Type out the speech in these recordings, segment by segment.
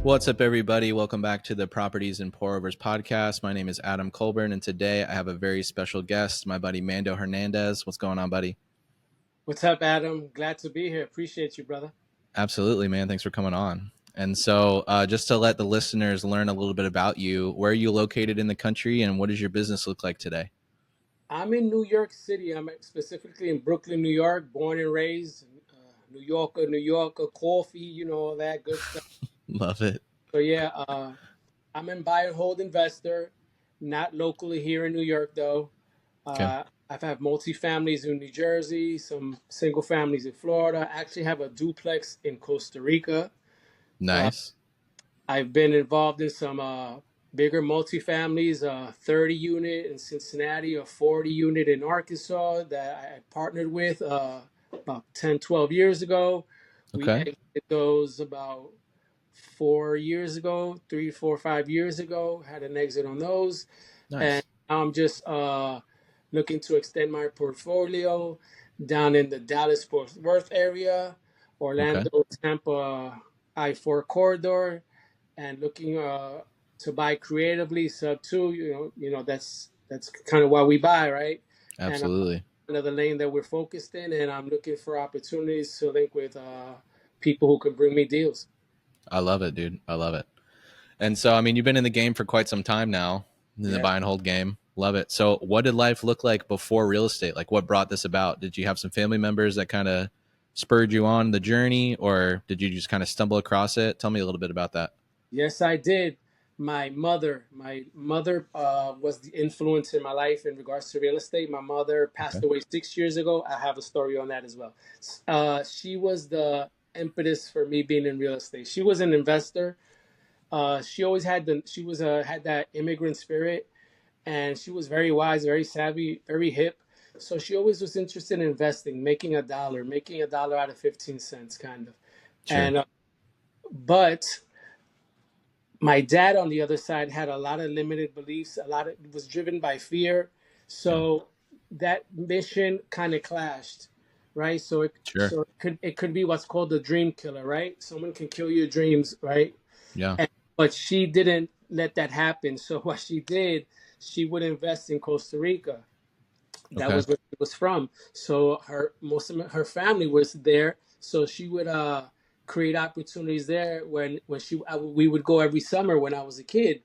What's up, everybody? Welcome back to the Properties and Pour-Overs podcast. My name is Adam Colburn, and today I have a very special guest, my buddy Mando Hernandez. What's going on, buddy? What's up, Adam? Glad to be here. Appreciate you, brother. Absolutely, man. Thanks for coming on. And so just to let the listeners learn a little bit about you, where are you located in the country, and what does your business look like today? I'm in New York City. I'm specifically in Brooklyn, New York, born and raised. New Yorker, coffee, all that good stuff. Love it. So, yeah, I'm a buy and hold investor, not locally here in New York, though. Okay. I've had multi-families in New Jersey, some single families in Florida. I actually have a duplex in Costa Rica. Nice. I've been involved in some bigger multifamilies, 30 unit in Cincinnati, a 40 unit in Arkansas that I partnered with about 10, 12 years ago. We Okay. exited those about 4 years ago, 3, 4, 5 years ago, had an exit on those. And Nice. now I'm just looking to extend my portfolio down in the Dallas-Fort Worth area, Okay. Orlando, Tampa, I-4 corridor, and looking to buy creatively sub two. That's kind of why we buy, right? And Absolutely. another lane that we're focused in, and I'm looking for opportunities to link with people who can bring me deals. I love it, dude. I love it. And so, I mean, you've been in the game for quite some time now, in the Yeah. buy and hold game. Love it. So, what did life look like before real estate? Like, what brought this about? Did you have some family members that kind of spurred you on the journey, or did you just kind of stumble across it? Tell me a little bit about that. Yes, I did. My mother was the influence in my life in regards to real estate. My mother passed Okay. away 6 years ago. I have a story on that as well. She was the impetus for me being in real estate. She was an investor. She always had had that immigrant spirit, and she was very wise, very savvy, very hip. So she always was interested in investing, making a dollar out of 15 cents, kind of. Sure. And but my dad on the other side had a lot of limited beliefs. A lot of it was driven by fear. Yeah. So that mission kind of clashed, right? Sure. It could be what's called the dream killer, right? Someone can kill your dreams, right? Yeah. But she didn't let that happen. So what she did, she would invest in Costa Rica. That Okay. was where she was from. So most of her family was there. So she would create opportunities there we would go every summer when I was a kid.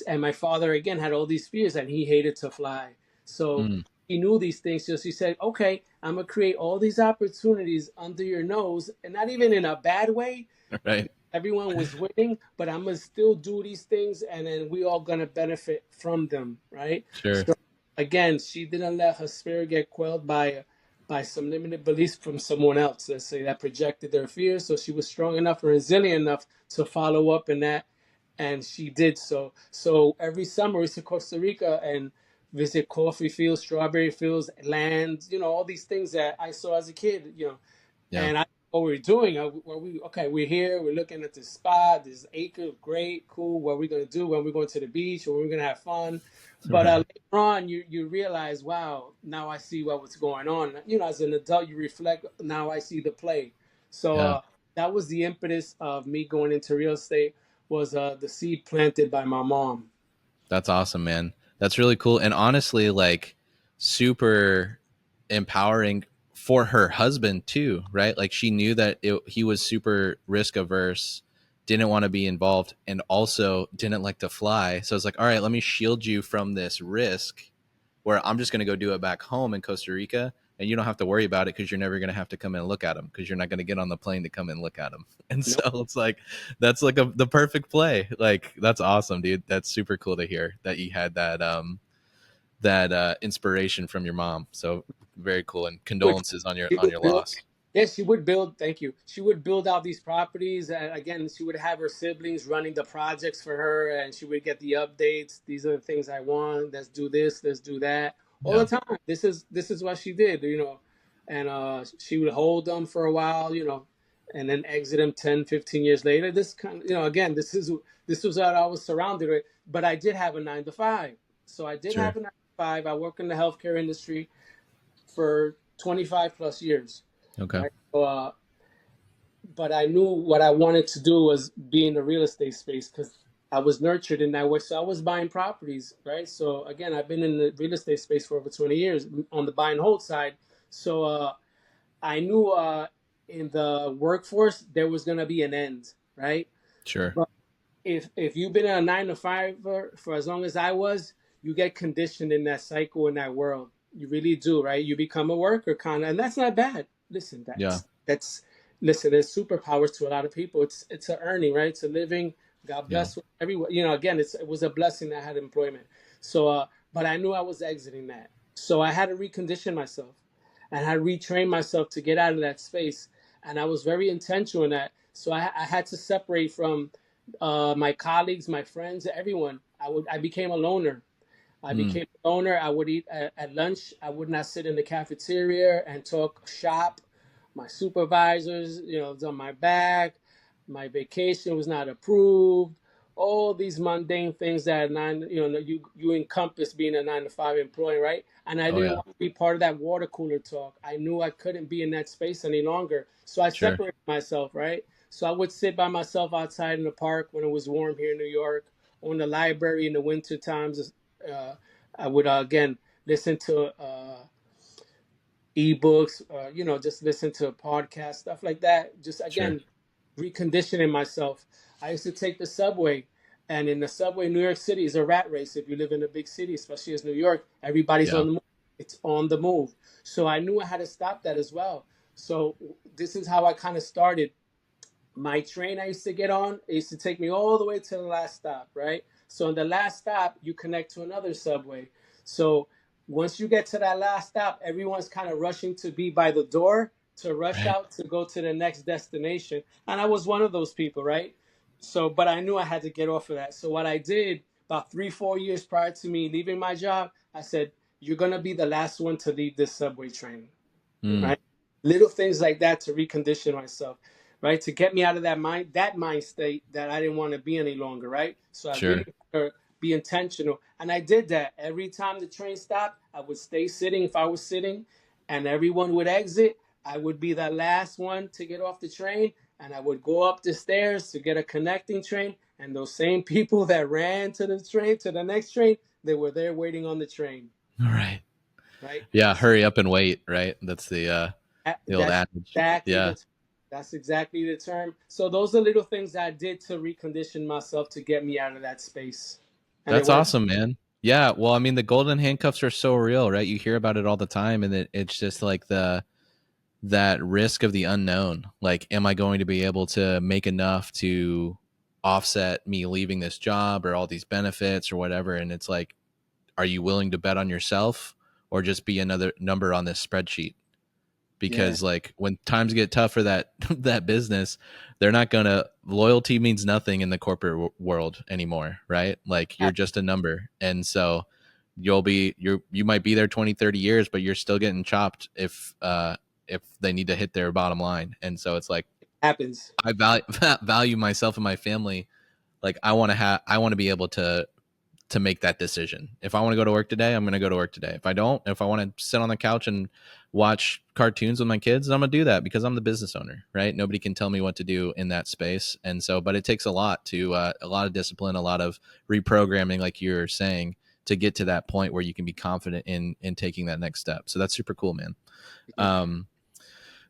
And my father again had all these fears and he hated to fly. So Mm, he knew these things. So she said, "Okay, I'm gonna create all these opportunities under your nose, and not even in a bad way. right. Everyone was winning, but I'm gonna still do these things, and then we all gonna benefit from them, right?" Sure. So again, she didn't let her spirit get quelled by some limited beliefs from someone else, let's say, that projected their fears. So she was strong enough and resilient enough to follow up in that, and she did so. So every summer we to Costa Rica and visit coffee fields, strawberry fields, land, all these things that I saw as a kid. Yeah. And I what we're doing, we're here, we're looking at this spot, this acre, great, cool. What we're gonna do when we're going to the beach, or we're gonna have fun. But Right. later on, you realize, wow, now I see what's going on. As an adult, you reflect. Now I see the play. So Yeah. that was the impetus of me going into real estate. Was the seed planted by my mom. That's awesome, man. That's really cool. And honestly, like, super empowering for her husband too, right? Like, she knew that he was super risk averse, didn't want to be involved, and also didn't like to fly. So it's like, all right, let me shield you from this risk where I'm just going to go do it back home in Costa Rica, and you don't have to worry about it because you're never going to have to come in and look at them, because you're not going to get on the plane to come and look at them. And so Nope. it's like, that's like the perfect play. Like, that's awesome, dude. That's super cool to hear that you had that inspiration from your mom. So very cool, and Which condolences on your she would build. loss. Yes, she would build. Thank you. She would build out these properties, and again, she would have her siblings running the projects for her, and she would get the updates. These are the things I want. Let's do this. Let's do that. All the Yeah. time. This is what she did. And she would hold them for a while, and then exit them 10, 15 years later. This kind, again, this was what I was surrounded with. But I did have a 9 to 5, so I did Sure. have a 9 to 5. I work in the healthcare industry for 25 plus years, Okay. right? So but I knew what I wanted to do was be in the real estate space because I was nurtured in that way. So I was buying properties, right? So again, I've been in the real estate space for over 20 years on the buy and hold side. So I knew in the workforce there was going to be an end, right? Sure. But if you've been a 9 to 5 for as long as I was, you get conditioned in that cycle in that world. You really do, right? You become a worker kind of, and that's not bad. Listen, Yeah. that's listen. There's superpowers to a lot of people. It's a earning, right? It's a living. God Yeah. bless everyone. Again, it was a blessing that I had employment. So, but I knew I was exiting that. So I had to recondition myself, and I had to retrain myself to get out of that space. And I was very intentional in that. So I had to separate from my colleagues, my friends, everyone. I became a loner. I Mm. became a loner. I would eat at lunch. I would not sit in the cafeteria and talk shop. My supervisors, was on my back. My vacation was not approved. All these mundane things that you encompass being a 9 to 5 employee, right? And I Oh didn't yeah. want to be part of that water cooler talk. I knew I couldn't be in that space any longer, so I Sure. separated myself, right? So I would sit by myself outside in the park when it was warm here in New York, or in the library in the winter times. Uh, I would again listen to ebooks, just listen to podcasts, stuff like that. Just Sure. again, reconditioning myself. I used to take the subway, and in the subway, New York City is a rat race. If you live in a big city, especially as New York, everybody's Yeah. on the move. It's on the move. So I knew I had to stop that as well. So this is how I kind of started my train I used to get on, it used to take me all the way to the last stop, right? So in the last stop, you connect to another subway. So once you get to that last stop, everyone's kind of rushing to be by the door to rush Right. out to go to the next destination. And I was one of those people, right? So, but I knew I had to get off of that. So what I did about 3, 4 years prior to me leaving my job, I said, you're going to be the last one to leave this subway train, Mm. right? Little things like that to recondition myself, right? To get me out of that mind state that I didn't want to be any longer, right? So I Sure. really be intentional, and I did that. Every time the train stopped, I would stay sitting if I was sitting, and everyone would exit. I would be the last one to get off the train, and I would go up the stairs to get a connecting train. And those same people that ran to the train to the next train, they were there waiting on the train, All right. right? Yeah. So Hurry up and wait. Right. That's the old That's adage. exactly Yeah. the that's exactly the term. So those are little things that I did to recondition myself to get me out of that space, and it That's worked. awesome, man. Yeah. Well, I mean, the golden handcuffs are so real, right? You hear about it all the time, and it's just like that risk of the unknown. Like, am I going to be able to make enough to offset me leaving this job or all these benefits or whatever? And it's like, are you willing to bet on yourself or just be another number on this spreadsheet? Yeah, Because like when times get tough for that that business, they're not gonna loyalty means nothing in the corporate world anymore, right? Like you're just a number. And so you might be there 20, 30 years, but you're still getting chopped if they need to hit their bottom line. And so it's like happens. I value myself and my family. Like I want to be able to make that decision. If I want to go to work today, I'm going to go to work today. If I don't, if I want to sit on the couch and watch cartoons with my kids, I'm going to do that because I'm the business owner, right? Nobody can tell me what to do in that space. And so, but it takes a lot of discipline, a lot of reprogramming, like you're saying, to get to that point where you can be confident in taking that next step. So that's super cool, man. Yeah. Um,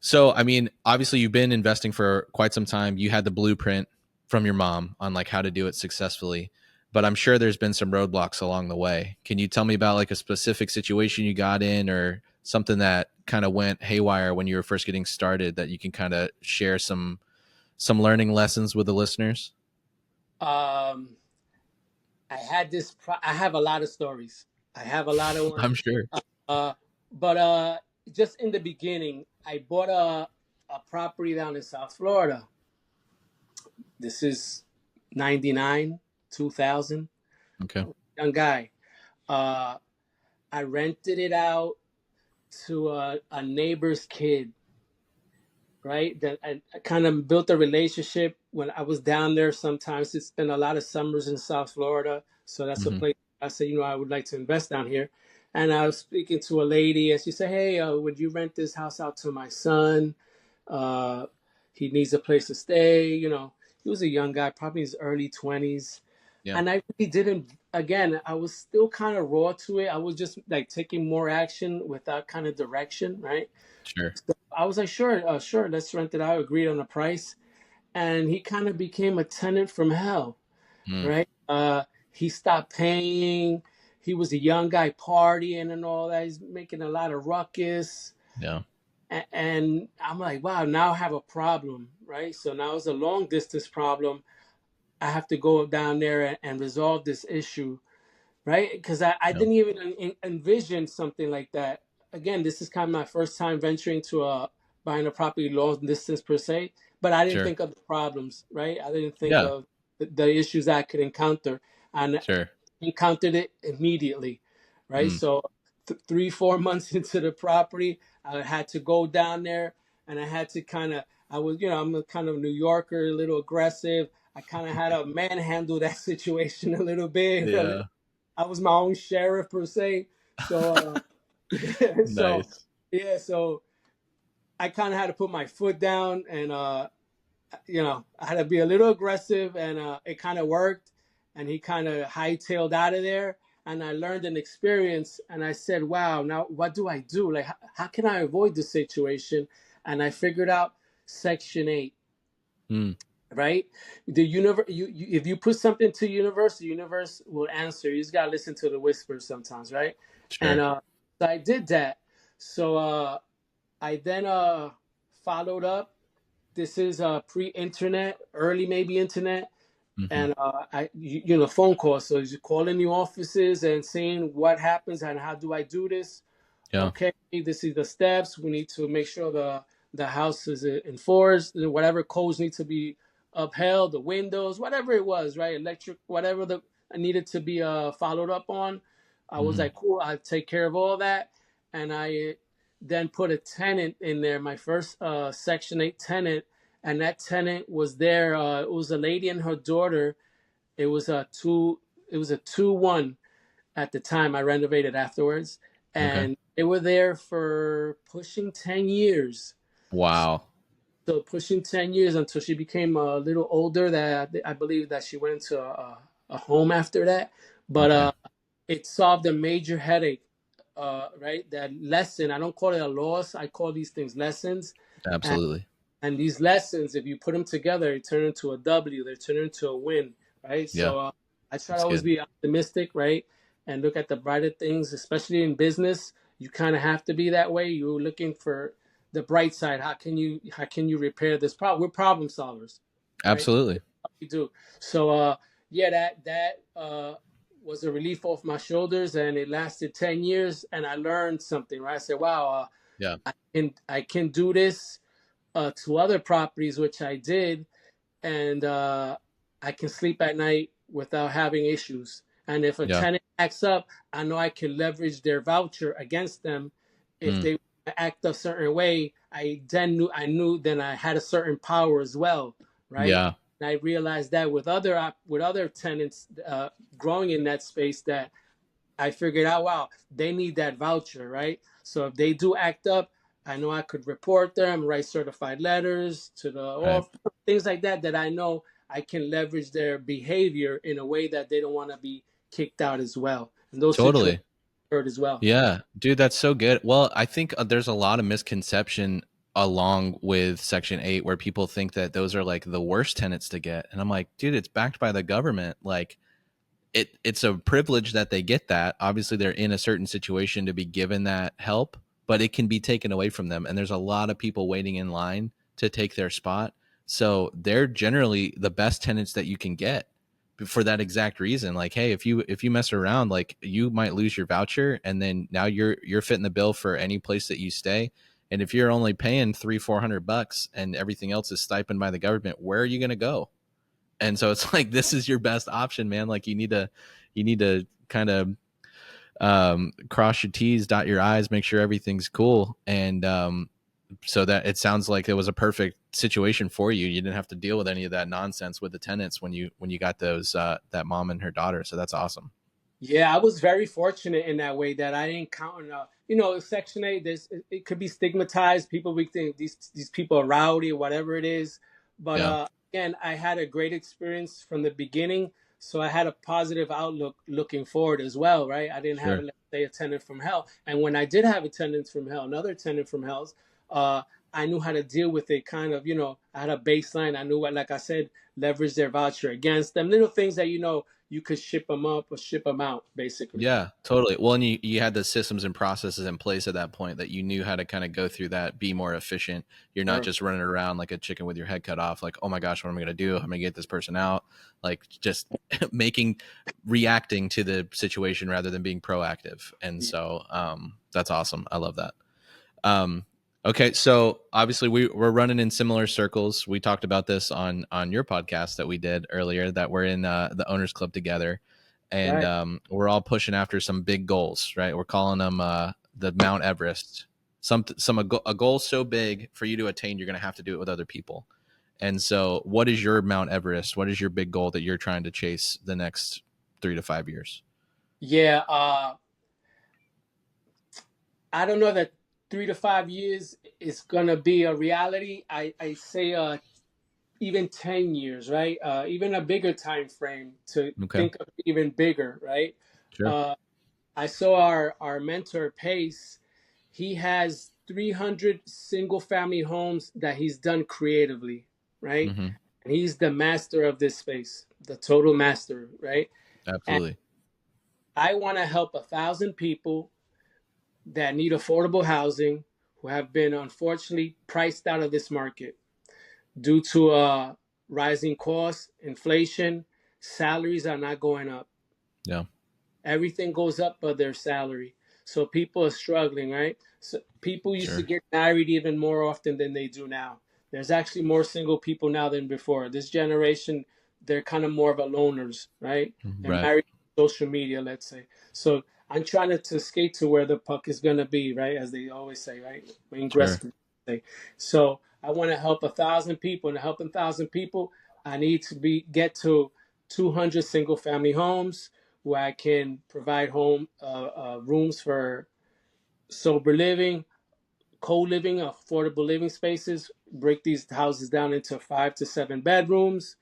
so, I mean, obviously, you've been investing for quite some time. You had the blueprint from your mom on like how to do it successfully, but I'm sure there's been some roadblocks along the way. Can you tell me about like a specific situation you got in or something that kind of went haywire when you were first getting started that you can kind of share some learning lessons with the listeners? Um, I have a lot of stories. I have a lot of I'm ones. sure. Uh, but just in the beginning, I bought a property down in South Florida. This is 99, 2000. Okay. Young guy. Uh, I rented it out to a neighbor's kid, right? That I kind of built a relationship when I was down there. Sometimes it's been a lot of summers in South Florida, so that's a Hmm. place I said, I would like to invest down here. And I was speaking to a lady, and she said, "Hey, would you rent this house out to my son?" Uh, he needs a place to stay. He was a young guy, probably in his early 20s, Yeah. and I really didn't. Again, I was still kind of raw to it. I was just like taking more action without kind of direction, right? Sure. So I was like, sure, sure, let's rent it out. Agreed on the price, and he kind of became a tenant from hell, Mm. right? He stopped paying. He was a young guy partying and all that. He's making a lot of ruckus. Yeah. And I'm like, wow, now I have a problem, right? So now it's a long distance problem. I have to go down there and resolve this issue, right? Because I Yeah. didn't even envision something like that. Again, this is kind of my first time venturing to buying a property long distance per se, but I didn't Sure. think of the problems, right? I didn't think Yeah. of the issues I could encounter, and Sure. encountered it immediately, right? Mm. So 3 4 months into the property, I had to go down there, and I had to kind of, I was, I'm a kind of New Yorker, a little aggressive. I kind of had to manhandle that situation a little bit. Yeah. I was my own sheriff per se. So, so Nice. yeah, so I kind of had to put my foot down, and I had to be a little aggressive, and it kind of worked. And he kind of hightailed out of there, and I learned an experience. And I said, "Wow, now what do I do? Like, how can I avoid this situation?" And I figured out Section 8. Mm. Right, the universe. If you put something to universe, the universe will answer. You just gotta listen to the whispers sometimes, right? And Sure. so I did that. So I then followed up. This is pre-internet, early maybe internet, Hmm. and phone calls. So you're calling the offices and saying what happens and how do I do this. Yeah. Okay, this is the steps. We need to make sure the house is enforced. Whatever codes need to be upheld, the windows, whatever it was, right? Electric, whatever the needed to be followed up on. I was Hmm. like, cool, I'll take care of all that. And I then put a tenant in there, my first Section 8 tenant, and that tenant was there. It was a lady and her daughter. It was a two. It was a 2-1 at the time. I renovated afterwards, Okay. and they were there for pushing 10 years. Wow. So pushing 10 years until she became a little older. That I believe that she went into a home after that. But Okay. it solved a major headache. Right, that lesson. I don't call it a loss. I call these things lessons. And Absolutely. and these lessons, if you put them together, they turn into a W. They turn into a win, right? Yeah. So I try to That's always good. be optimistic, right, and look at the brighter things, especially in business. You kind of have to be that way. You're looking for the bright side. How can you repair this problem? We're problem solvers, right? Absolutely. We do. So yeah, that was a relief off my shoulders, and it lasted 10 years, and I learned something. Right, I said, wow, Yeah. I can do this to other properties, which I did, and I can sleep at night without having issues. And if a Yeah. tenant acts up, I know I can leverage their voucher against them. If Mm. they act a certain way, I knew then I had a certain power as well, right? Yeah. And I realized that with other tenants growing in that space, that I figured out, wow, they need that voucher, right? So if they do act up, I know I could report them, write certified letters to the Right. off, things like that, that I know I can leverage their behavior in a way that they don't want to be kicked out as well. And those situations Totally. hurt as well. Yeah, dude, that's so good. Well, I think there's a lot of misconception along with Section 8 where people think that those are like the worst tenants to get. And I'm like, dude, it's backed by the government. Like it's a privilege that they get that. Obviously, they're in a certain situation to be given that help, but it can be taken away from them. And there's a lot of people waiting in line to take their spot. So they're generally the best tenants that you can get for that exact reason. Like, hey, if you mess around, like you might lose your voucher, and then now you're fitting the bill for any place that you stay. And if you're only paying 300-400 bucks and everything else is stipend by the government, where are you going to go? And so it's like this is your best option, man. Like you need to kind of cross your T's, dot your I's, make sure everything's cool, and so that it sounds like it was a perfect situation for you. You didn't have to deal with any of that nonsense with the tenants when you got those that mom and her daughter. So that's awesome. Yeah, I was very fortunate in that way that I didn't count on, Section 8. It could be stigmatized. People we think these people are rowdy or whatever it is. But Yeah, again, I had a great experience from the beginning, so I had a positive outlook looking forward as well, right? I didn't have, sure. let's say, attendant from hell, and when I did have attendants from hell, another attendant from hell's, uh, I knew how to deal with it. Kind of, I had a baseline. I knew what, like I said, leverage their voucher against them. Little things that you could ship them up or ship them out, basically. Yeah, totally. Well, and you had the systems and processes in place at that point that you knew how to kind of go through that, be more efficient. You're not just running around like a chicken with your head cut off, like, oh my gosh, what am I going to do? I'm going to get this person out. Like just reacting to the situation rather than being proactive. And Yeah. so that's awesome. I love that. Um, okay, so obviously we're running in similar circles. We talked about this on your podcast that we did earlier, that we're in the owners club together, and Right. we're all pushing after some big goals, right? We're calling them the Mount Everest. A goal so big for you to attain, you're going to have to do it with other people. And so, what is your Mount Everest? What is your big goal that you're trying to chase the next 3 to 5 years? Yeah. I don't know that 3 to 5 years is gonna be a reality. I say even 10 years, right? Even a bigger time frame to Okay, think of even bigger, right? sure. Uh, I saw our mentor Pace. He has 300 single family homes that he's done creatively, right? Hmm. And he's the master of this space, the total master, right? And Absolutely. I want to help 1,000 people that need affordable housing who have been unfortunately priced out of this market due to rising costs, inflation. Salaries are not going up. Yeah, Everything goes up but their salary. So people are struggling, right? So people used to sure. get married even more often than they do now. There's actually more single people now than before. This generation, they're kind of more of a loners, right? They're Right. married to social media, let's say. So I'm trying to skate to where the puck is gonna be, right? As they always say, right? Wayne Sure. Gretzky say. So I want to help 1,000 people, and to help 1,000 people, I need to get to 200 single family homes where I can provide home rooms for sober living, co-living, affordable living spaces. Break these houses down into 5 to 7 bedrooms,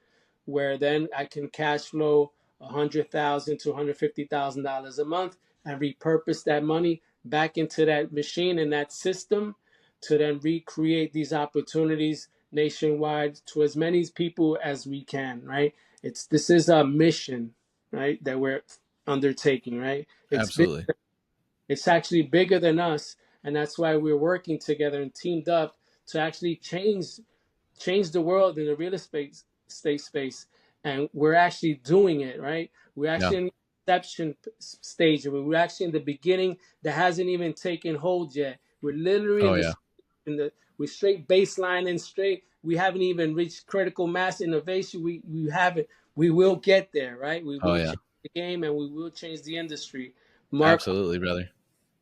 where then I can cash flow $100,000 to $150,000 a month and repurpose that money back into that machine and that system to then recreate these opportunities nationwide to as many people as we can. Right? This is a mission, right, that we're undertaking. Right? Absolutely. It's actually bigger than us, and that's why we're working together and teamed up to actually change the world in the real estate space, and we're actually doing it, right? We're Yeah. actually in the inception stage. We're actually in the beginning that hasn't even taken hold yet. We're literally Oh yeah. in the we're straight baseline and straight. We haven't even reached critical mass innovation. We haven't. We will get there, right? We Oh will yeah. change the game and we will change the industry. Mark, Absolutely, brother.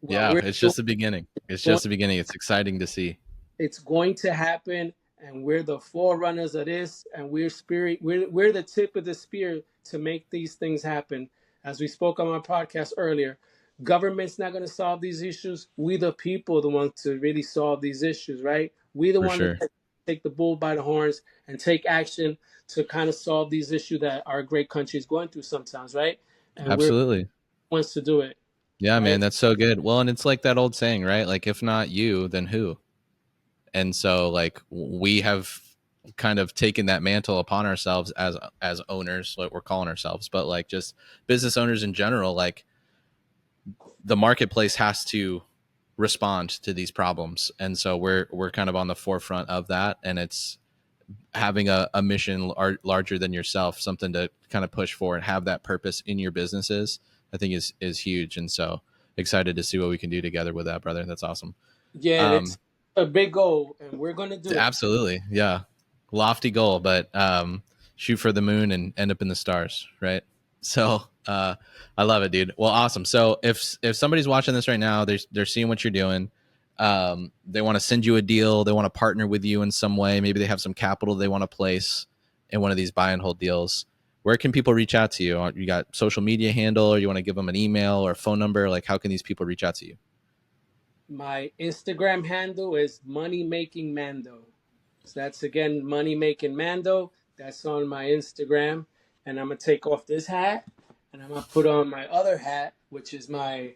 what Yeah, we're it's doing just the beginning. It's going just the beginning. It's exciting to see. it's going to happen, and we're the forerunners of this, and we're the tip of the spear to make these things happen. As we spoke on my podcast earlier, government's not going to solve these issues. We the people are the ones to really solve these issues, right? We the For one sure. that take the bull by the horns and take action to kind of solve these issues that our great country is going through sometimes, right? And we're Absolutely. wants to do it, Yeah, man, right? that's so good. Well, and it's like that old saying, right? Like if not you, then who? And so like we have kind of taken that mantle upon ourselves as owners, what we're calling ourselves, but like just business owners in general, like the marketplace has to respond to these problems. And so we're kind of on the forefront of that, and it's having a mission larger than yourself, something to kind of push for and have that purpose in your businesses, I think is huge. And so excited to see what we can do together with that, brother. That's awesome. Yeah, it's Um, a big goal, and we're going to do it. absolutely. Yeah. Lofty goal, but shoot for the moon and end up in the stars. Right. So I love it, dude. Well, awesome. So if somebody's watching this right now, they're seeing what you're doing. They want to send you a deal. They want to partner with you in some way. Maybe they have some capital they want to place in one of these buy and hold deals. where can people reach out to you? You got social media handle, or you want to give them an email or phone number? Like, how can these people reach out to you? My Instagram handle is Money Making Mando. So that's again Money Making Mando. That's on my Instagram. And I'm gonna take off this hat and I'm gonna put on my other hat, which is my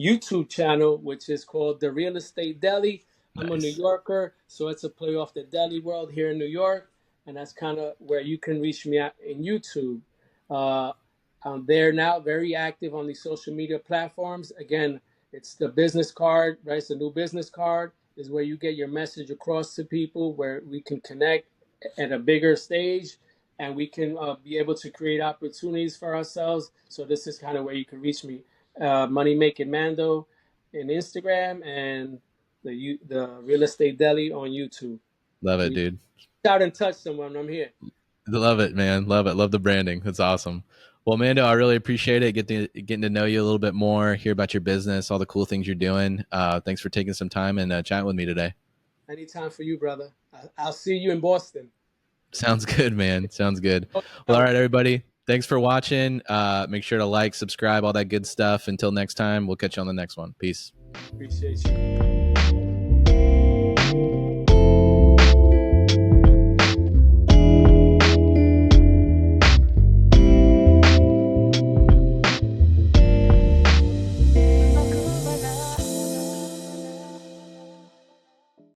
YouTube channel, which is called The Real Estate Deli. I'm a New Nice. Yorker, so it's a play off the deli world here in New York, and that's kind of where you can reach me at in YouTube. Uh, I'm there now, very active on these social media platforms. Again, it's the business card, right? It's the new business card is where you get your message across to people, where we can connect at a bigger stage, and we can be able to create opportunities for ourselves. So this is kind of where you can reach me. Money Making Mando in Instagram and the Real Estate Deli on YouTube. Love it, Reach dude. out and touch someone. I'm here. Love it, man. Love it. Love the branding. That's awesome. Well, Mando, I really appreciate it. Getting to know you a little bit more, hear about your business, all the cool things you're doing. Thanks for taking some time and chatting with me today. Anytime for you, brother. I'll see you in Boston. Sounds good, man. Sounds good. Oh, Well, all no, right, everybody. Thanks for watching. Make sure to like, subscribe, all that good stuff. Until next time, we'll catch you on the next one. Peace. appreciate you.